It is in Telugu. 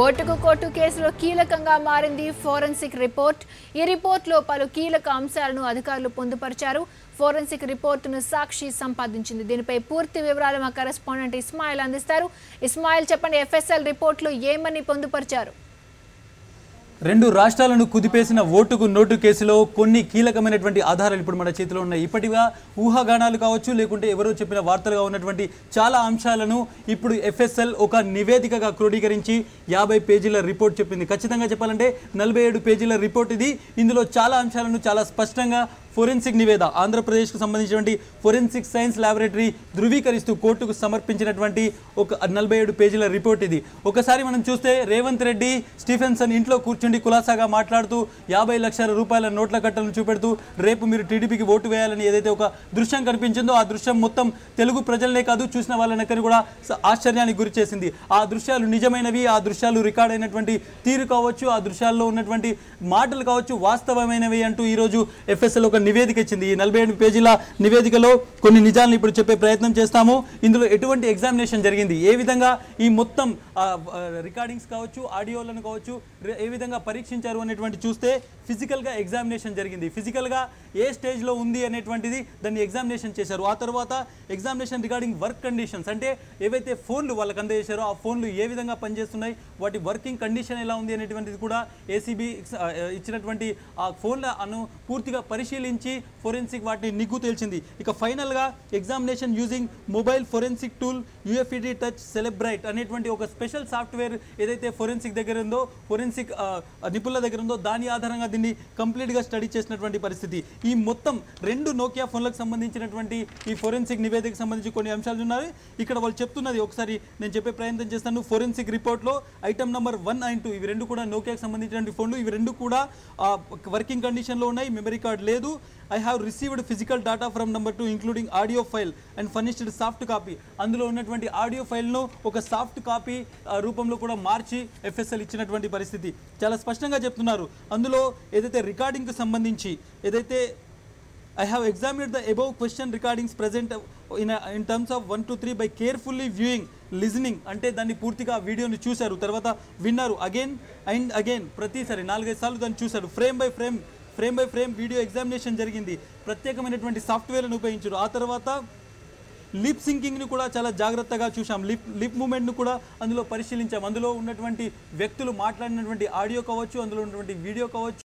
ఓటుకు కోటు కేసులో కీలకంగా మారింది ఫోరెన్సిక్ రిపోర్ట్. ఈ రిపోర్ట్లో పలు కీలక అంశాలను అధికారులు పొందుపరిచారు. ఫోరెన్సిక్ రిపోర్టును సాక్షి సంపాదించింది. దీనిపై పూర్తి వివరాలు మా కరెస్పాండెంట్ ఇస్మాయిల్ అందిస్తారు. ఇస్మాయిల్, చెప్పండి, ఎఫ్ఎస్ఎల్ రిపోర్ట్లో ఏమని పొందుపరిచారు? రెండు రాష్ట్రాలను కుదిపేసిన ఓటుకు నోటు కేసులో కొన్ని కీలకమైనటువంటి ఆధారాలు ఇప్పుడు మన చేతిలో ఉన్నాయి. ఇప్పటిగా ఊహాగానాలు కావచ్చు, లేకుంటే ఎవరో చెప్పిన వార్తలుగా ఉన్నటువంటి చాలా అంశాలను ఇప్పుడు ఎఫ్ఎస్ఎల్ ఒక నివేదికగా క్రోడీకరించి 50 పేజీల రిపోర్ట్ చెప్పింది. ఖచ్చితంగా చెప్పాలంటే 47 పేజీల రిపోర్ట్ ఇది. ఇందులో చాలా అంశాలను చాలా స్పష్టంగా ఫోరెన్సిక్ నివేద ఆంధ్రప్రదేశ్కు సంబంధించినటువంటి ఫోరెన్సిక్ సైన్స్ ల్యాబొరేటరీ ధృవీకరిస్తూ కోర్టుకు సమర్పించినటువంటి ఒక 47 పేజీల రిపోర్ట్ ఇది. ఒకసారి మనం చూస్తే రేవంత్ రెడ్డి స్టీఫెన్సన్ ఇంట్లో కూర్చుండి కులాసాగా మాట్లాడుతూ 50 లక్షల రూపాయల నోట్ల కట్టలను చూపెడుతూ రేపు మీరు టీడీపీకి ఓటు వేయాలని ఏదైతే ఒక దృశ్యం కనిపించిందో ఆ దృశ్యం మొత్తం తెలుగు ప్రజలనే కాదు, చూసిన వాళ్ళనక్కని కూడా ఆశ్చర్యానికి గురి చేసింది. ఆ దృశ్యాలు నిజమైనవి, ఆ దృశ్యాలు రికార్డ్ అయినటువంటి తీరు కావచ్చు, ఆ దృశ్యాల్లో ఉన్నటువంటి మాటలు కావచ్చు వాస్తవమైనవి అంటూ ఈరోజు ఎఫ్ఎస్ఎల్ ఒక నివేదిక ఇచ్చింది. ఈ 48 పేజీల నివేదికలో కొన్ని నిజాలను ఇప్పుడు చెప్పే ప్రయత్నం చేస్తాము. ఇందులో ఎటువంటి ఎగ్జామినేషన్ జరిగింది, ఏ విధంగా ఈ మొత్తం రికార్డింగ్స్ కావచ్చు, ఆడియోలను కావచ్చు ఏ విధంగా పరీక్షించారు అనేటువంటి చూస్తే ఫిజికల్గా ఎగ్జామినేషన్ జరిగింది. ఫిజికల్గా ఏ స్టేజ్లో ఉంది అనేటువంటిది దాన్ని ఎగ్జామినేషన్ చేశారు. ఆ తర్వాత ఎగ్జామినేషన్ రిగార్డింగ్ వర్క్ కండిషన్స్, అంటే ఏవైతే ఫోన్లు వాళ్ళకి అందజేశారో ఆ ఫోన్లు ఏ విధంగా పనిచేస్తున్నాయి, వాటి వర్కింగ్ కండిషన్ ఎలా ఉంది అనేటువంటిది కూడా ఏసీబీ ఇచ్చినటువంటి ఆ ఫోన్లను పూర్తిగా పరిశీలించి ఫోరెన్సిక్ వాటిని నిగ్గు తేల్చింది. ఇక ఫైనల్గా examination using mobile forensic tool UFED touch Cellebrite అనేటువంటి ఒక స్పెషల్ సాఫ్ట్వేర్ ఏదైతే ఫోరెన్సిక్ దగ్గర ఉందో, ఫోరెన్సిక్ నిపుణుల దగ్గర ఉందో దాని ఆధారంగా దీన్ని కంప్లీట్గా స్టడీ చేసినటువంటి పరిస్థితి. ఈ మొత్తం 2 నోకియా ఫోన్లకు సంబంధించినటువంటి ఈ ఫోరెన్సిక్ నివేదికకు సంబంధించి కొన్ని అంశాలు ఉన్నాయి. ఇక్కడ వాళ్ళు చెప్తున్నది ఒకసారి నేను చెప్పే ప్రయత్నం చేస్తాను. ఫోరెన్సిక్ రిపోర్ట్లో ఐటమ్ నెంబర్ 1 అండ్ 2 ఇవి 2 కూడా నోకియాకి సంబంధించినటువంటి ఫోన్లు. ఇవి 2 కూడా వర్కింగ్ కండిషన్లో ఉన్నాయి, మెమరీ కార్డ్ లేదు. I have received physical data from number 2 including audio file and furnished soft copy. అందులో ఉన్నటువంటి ఆడియో ఫైల్ను ఒక సాఫ్ట్ కాపీ రూపంలో కూడా మార్చి ఎఫ్ఎస్ఎల్ ఇచ్చినటువంటి పరిస్థితి చాలా స్పష్టంగా చెప్తున్నారు. అందులో ఏదైతే రికార్డింగ్కి సంబంధించి ఏదైతే I have examined the above question recordings present in terms of 1 to 3 by carefully viewing, listening అంటే దాన్ని పూర్తిగా వీడియోని చూశారు, తర్వాత విన్నారు, అగైన్ అండ్ అగైన్ ప్రతిసారి 4-5 సార్లు దాన్ని చూశారు. Frame by frame video examination జరిగింది. ప్రత్యేకమైనటువంటి సాఫ్ట్వేర్ను ఉపయోగించారు. ఆ తర్వాత లిప్ సింకింగ్ని కూడా చాలా జాగ్రత్తగా చూసాం. లిప్ మూమెంట్ను కూడా అందులో పరిశీలించాం. అందులో ఉన్నటువంటి వ్యక్తులు మాట్లాడినటువంటి ఆడియో కావచ్చు, అందులో ఉన్నటువంటి వీడియో కావచ్చు,